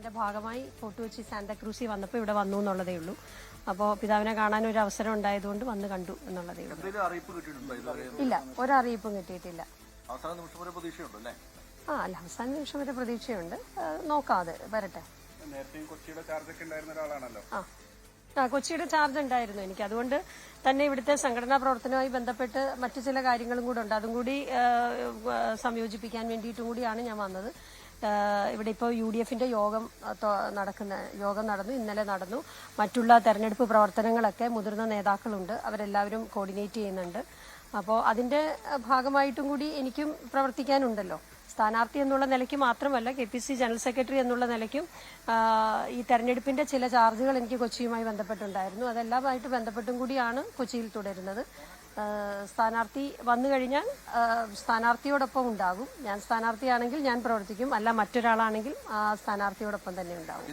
അതിന്റെ ഭാഗമായി ഫോർട്ട് കൊച്ചി സാന്താക്രൂസിൽ വന്നപ്പോൾ ഇവിടെ വന്നു എന്നുള്ളതേ ഉള്ളൂ. അപ്പോൾ പിതാവിനെ കാണാൻ ഒരു അവസരം ഉണ്ടായതുകൊണ്ട് വന്ന് കണ്ടു എന്നുള്ളതേ ഉള്ളൂ. ഇല്ല, ഒരറിയിപ്പും കിട്ടിയിട്ടില്ല. അവസാന നിമിഷം വരെ പ്രതീക്ഷയുണ്ട്. അല്ല, അവസാന നിമിഷം വരെ പ്രതീക്ഷയുണ്ട്. നോക്കാതെ വരട്ടെ. കൊച്ചിയുടെ ചാർജൊക്കെ ഉണ്ടായിരുന്ന ഒരാളാണല്ലോ. കൊച്ചിയുടെ ചാർജ് ഉണ്ടായിരുന്നു എനിക്ക്. അതുകൊണ്ട് തന്നെ ഇവിടുത്തെ സംഘടനാ പ്രവർത്തനവുമായി ബന്ധപ്പെട്ട് മറ്റു ചില കാര്യങ്ങളും കൂടെ ഉണ്ട്. അതും കൂടി സംയോജിപ്പിക്കാൻ വേണ്ടിയിട്ടും കൂടിയാണ് ഞാൻ വന്നത്. ഇവിടെ ഇപ്പോൾ UDFന്റെ യോഗം നടന്നു, ഇന്നലെ നടന്നു. മറ്റുള്ള തെരഞ്ഞെടുപ്പ് പ്രവർത്തനങ്ങളൊക്കെ മുതിർന്ന നേതാക്കളുണ്ട്, അവരെല്ലാവരും കോർഡിനേറ്റ് ചെയ്യുന്നുണ്ട്. അപ്പോൾ അതിന്റെ ഭാഗമായിട്ടും കൂടി എനിക്കും പ്രവർത്തിക്കാനുണ്ടല്ലോ. സ്ഥാനാർത്ഥി എന്നുള്ള നിലയ്ക്ക് മാത്രമല്ല, KPC ജനറൽ സെക്രട്ടറി എന്നുള്ള നിലയ്ക്കും ഈ തെരഞ്ഞെടുപ്പിന്റെ ചില ചാർജുകൾ എനിക്ക് കൊച്ചിയുമായി ബന്ധപ്പെട്ടുണ്ടായിരുന്നു. അതെല്ലാമായിട്ട് ബന്ധപ്പെട്ടും കൂടിയാണ് കൊച്ചിയിൽ തുടരുന്നത്. സ്ഥാനാർത്ഥി വന്നു കഴിഞ്ഞാൽ സ്ഥാനാർത്ഥിയോടൊപ്പം ഉണ്ടാകും. ഞാൻ സ്ഥാനാർത്ഥിയാണെങ്കിൽ ഞാൻ പ്രവർത്തിക്കും, അല്ല മറ്റൊരാളാണെങ്കിൽ സ്ഥാനാർത്ഥിയോടൊപ്പം തന്നെ ഉണ്ടാകും.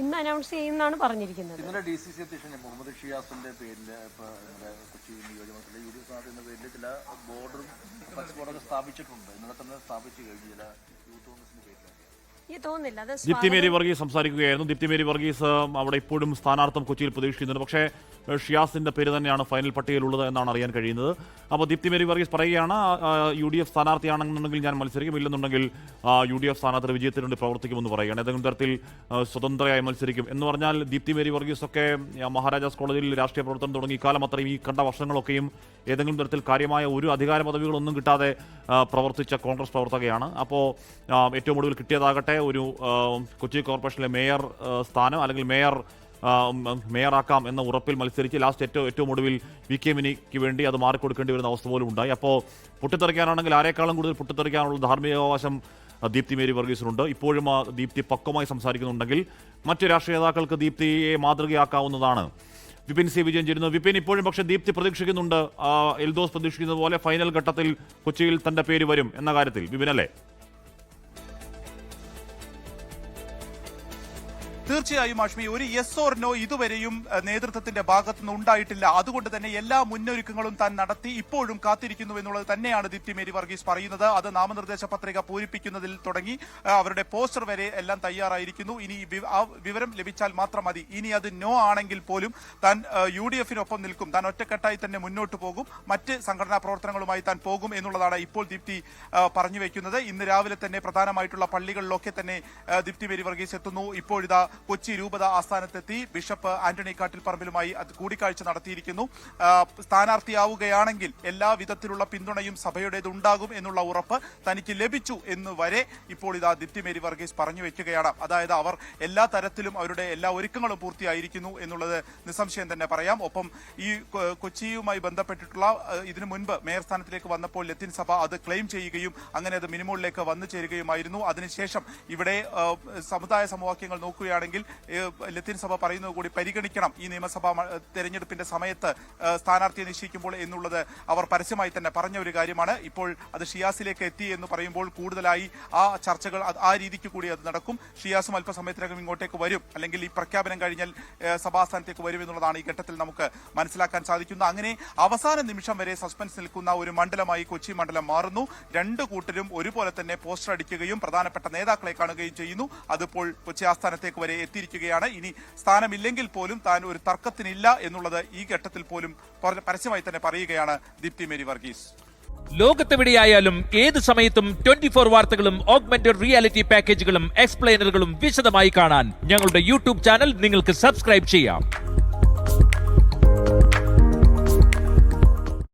ഇന്ന് അനൗൺസ് ചെയ്യുമെന്നാണ് പറഞ്ഞിരിക്കുന്നത്. ഇന്നലെ DCC അധ്യക്ഷൻ മുഹമ്മദ് ഷിയാസിന്റെ പേരിൽ കൊച്ചി നിയോജകമണ്ഡലത്തിലെ UDF സ്ഥാനാർത്ഥിയുടെ പേരിൽ ചില ബോർഡറും ഫ്ലക്സ് ബോർഡൊക്കെ സ്ഥാപിച്ചിട്ടുണ്ട്. ഇന്നലെ തന്നെ സ്ഥാപിച്ചു കഴിഞ്ഞു ചില യൂത്ത് കോൺഗ്രസിന്റെ പേരിൽ. ദീപ്തി മേരി വർഗീസ് സംസാരിക്കുകയായിരുന്നു. ദീപ്തി മേരി വർഗീസ് അവിടെ ഇപ്പോഴും സ്ഥാനാർത്ഥം കൊച്ചിയിൽ പ്രതീക്ഷിക്കുന്നുണ്ട്. പക്ഷേ ഷിയാസിന്റെ പേര് തന്നെയാണ് ഫൈനൽ പട്ടികയിലുള്ളത് എന്നാണ് അറിയാൻ കഴിയുന്നത്. അപ്പോൾ ദീപ്തി മേരി വർഗീസ് പറയുകയാണ്, UDF സ്ഥാനാർത്ഥിയാണെന്നുണ്ടെങ്കിൽ ഞാൻ മത്സരിക്കും, ഇല്ലെന്നുണ്ടെങ്കിൽ UDF സ്ഥാനാർത്ഥി വിജയത്തിന് വേണ്ടി പ്രവർത്തിക്കുമെന്ന് പറയുകയാണ്. ഏതെങ്കിലും തരത്തിൽ സ്വതന്ത്രയായി മത്സരിക്കും എന്ന് പറഞ്ഞാൽ ദീപ്തി മേരി വർഗീസ് ഒക്കെ മഹാരാജാസ് കോളേജിൽ രാഷ്ട്രീയ പ്രവർത്തനം തുടങ്ങി ഇക്കാലം അത്രയും ഈ കണ്ട വർഷങ്ങളൊക്കെയും ഏതെങ്കിലും തരത്തിൽ കാര്യമായ ഒരു അധികാര പദവികളൊന്നും കിട്ടാതെ പ്രവർത്തിച്ച കോൺഗ്രസ് പ്രവർത്തകയാണ്. അപ്പോൾ ഏറ്റവും ഒടുവിൽ കിട്ടിയതാകട്ടെ ഒരു കൊച്ചി കോർപ്പറേഷനിലെ മേയർ സ്ഥാനം, അല്ലെങ്കിൽ മേയറാക്കാം എന്ന ഉറപ്പിൽ മത്സരിച്ച് ലാസ്റ്റ് ഏറ്റവും ഒടുവിൽ VK മിനിക്ക് വേണ്ടി അത് മാറിക്കൊടുക്കേണ്ടി വരുന്ന അവസ്ഥ പോലും ഉണ്ടായി. അപ്പോൾ പൊട്ടിത്തെറിക്കാനാണെങ്കിൽ ആരെക്കാളും കൂടുതൽ പൊട്ടിത്തെറിക്കാനുള്ള ധാർമ്മികാവകാശം ദീപ്തി മേരി വർഗീസിനുണ്ട്. ഇപ്പോഴും ദീപ്തി പക്വമായി സംസാരിക്കുന്നുണ്ടെങ്കിൽ മറ്റു രാഷ്ട്രീയ നേതാക്കൾക്ക് ദീപ്തിയെ മാതൃകയാക്കാവുന്നതാണ്. വിപിൻ C. വിജയൻ ചേരുന്നു. വിപിൻ, ഇപ്പോഴും പക്ഷേ ദീപ്തി പ്രതീക്ഷിക്കുന്നുണ്ട്, എൽദോസ് പ്രതീക്ഷിക്കുന്നത് പോലെ ഫൈനൽ ഘട്ടത്തിൽ കൊച്ചിയിൽ തന്റെ പേര് വരും എന്ന കാര്യത്തിൽ. വിപിൻ അല്ലേ? തീർച്ചയായും ആഷ്മി, ഒരു യെസ് ഓർ നോ ഇതുവരെയും നേതൃത്വത്തിന്റെ ഭാഗത്തുനിന്ന് ഉണ്ടായിട്ടില്ല. അതുകൊണ്ട് തന്നെ എല്ലാ മുന്നൊരുക്കങ്ങളും താൻ നടത്തി ഇപ്പോഴും കാത്തിരിക്കുന്നു എന്നുള്ളത് തന്നെയാണ് ദീപ്തി മേരി വർഗീസ് പറയുന്നത്. അത് നാമനിർദ്ദേശ പത്രിക പൂരിപ്പിക്കുന്നതിൽ തുടങ്ങി അവരുടെ പോസ്റ്റർ വരെ എല്ലാം തയ്യാറായിരിക്കുന്നു. ഇനി ആ വിവരം ലഭിച്ചാൽ മാത്രം മതി. ഇനി അത് നോ ആണെങ്കിൽ പോലും താൻ UDFനൊപ്പം നിൽക്കും, താൻ ഒറ്റക്കെട്ടായി തന്നെ മുന്നോട്ട് പോകും, മറ്റ് സംഘടനാ പ്രവർത്തനങ്ങളുമായി താൻ പോകും എന്നുള്ളതാണ് ഇപ്പോൾ ദീപ്തി പറഞ്ഞു വെക്കുന്നത്. ഇന്ന് രാവിലെ തന്നെ പ്രധാനമായിട്ടുള്ള പള്ളികളിലൊക്കെ തന്നെ ദീപ്തി മേരി വർഗീസ് എത്തുന്നു. ഇപ്പോഴിതാ കൊച്ചി രൂപത ആസ്ഥാനത്തെത്തി ബിഷപ്പ് ആന്റണി കാട്ടിൽപ്പറമ്പിലുമായി കൂടിക്കാഴ്ച നടത്തിയിരിക്കുന്നു. സ്ഥാനാർത്ഥിയാവുകയാണെങ്കിൽ എല്ലാ വിധത്തിലുള്ള പിന്തുണയും സഭയുടേതുണ്ടാകും എന്നുള്ള ഉറപ്പ് തനിക്ക് ലഭിച്ചു എന്ന് വരെ ഇപ്പോൾ ഇതാ ദീപ്തി മേരി വർഗീസ് പറഞ്ഞു വെക്കുകയാണ്. അതായത് അവർ എല്ലാ തരത്തിലും അവരുടെ എല്ലാ ഒരുക്കങ്ങളും പൂർത്തിയായിരിക്കുന്നു എന്നുള്ളത് നിസ്സംശയം തന്നെ പറയാം. ഒപ്പം ഈ കൊച്ചിയുമായി ബന്ധപ്പെട്ടിട്ടുള്ള ഇതിനു മുൻപ് മേയർ സ്ഥാനത്തിലേക്ക് വന്നപ്പോൾ ലത്തീൻ സഭ അത് ക്ലെയിം ചെയ്യുകയും അങ്ങനെ അത് മിനിമോളിലേക്ക് വന്നു ചേരുകയുമായിരുന്നു. അതിനുശേഷം ഇവിടെ സമുദായ സമവാക്യങ്ങൾ നോക്കുകയാണെങ്കിൽ ലത്തീൻ സഭ പറയുന്നത് കൂടി പരിഗണിക്കണം ഈ നിയമസഭാ തെരഞ്ഞെടുപ്പിന്റെ സമയത്ത് സ്ഥാനാർത്ഥിയെ നിശ്ചയിക്കുമ്പോൾ എന്നുള്ളത് അവർ പരസ്യമായി തന്നെ പറഞ്ഞ ഒരു കാര്യമാണ്. ഇപ്പോൾ അത് ഷിയാസിലേക്ക് എത്തി എന്ന് പറയുമ്പോൾ കൂടുതലായി ആ ചർച്ചകൾ ആ രീതിക്ക് കൂടി അത് നടക്കും. ഷിയാസും അല്പസമയത്തിനകം ഇങ്ങോട്ടേക്ക് വരും, അല്ലെങ്കിൽ ഈ പ്രഖ്യാപനം കഴിഞ്ഞാൽ സഭാസ്ഥാനത്തേക്ക് വരും എന്നുള്ളതാണ് ഈ ഘട്ടത്തിൽ നമുക്ക് മനസ്സിലാക്കാൻ സാധിക്കുന്നത്. അങ്ങനെ അവസാന നിമിഷം വരെ സസ്പെൻസ് നിൽക്കുന്ന ഒരു മണ്ഡലമായി കൊച്ചി മണ്ഡലം മാറുന്നു. രണ്ടു കൂട്ടരും ഒരുപോലെ തന്നെ പോസ്റ്റർ അടിക്കുകയും പ്രധാനപ്പെട്ട നേതാക്കളെ കാണുകയും ചെയ്യുന്നു. അതിപ്പോൾ കൊച്ചി ആസ്ഥാനത്തേക്ക് വരെ എത്തിയിരിക്കുകയാണ്. ഇനി സ്ഥാനമില്ലെങ്കിൽ പോലും താൻ ഒരു തർക്കത്തിനില്ല എന്നുള്ളത് ഈ ഘട്ടത്തിൽ പോലും പരസ്യമായി തന്നെ പറയുകയാണ് ദീപ്തി മേരി വർഗീസ്. ലോകത്തെവിടെയായാലും ഏത് സമയത്തും 24 വാർത്തകളും ഓഗ്മെന്റഡ് റിയാലിറ്റി പാക്കേജുകളും എക്സ്പ്ലെയിനറുകളും വിശദമായി കാണാൻ ഞങ്ങളുടെ YouTube ചാനൽ നിങ്ങൾക്ക് സബ്സ്ക്രൈബ് ചെയ്യാം.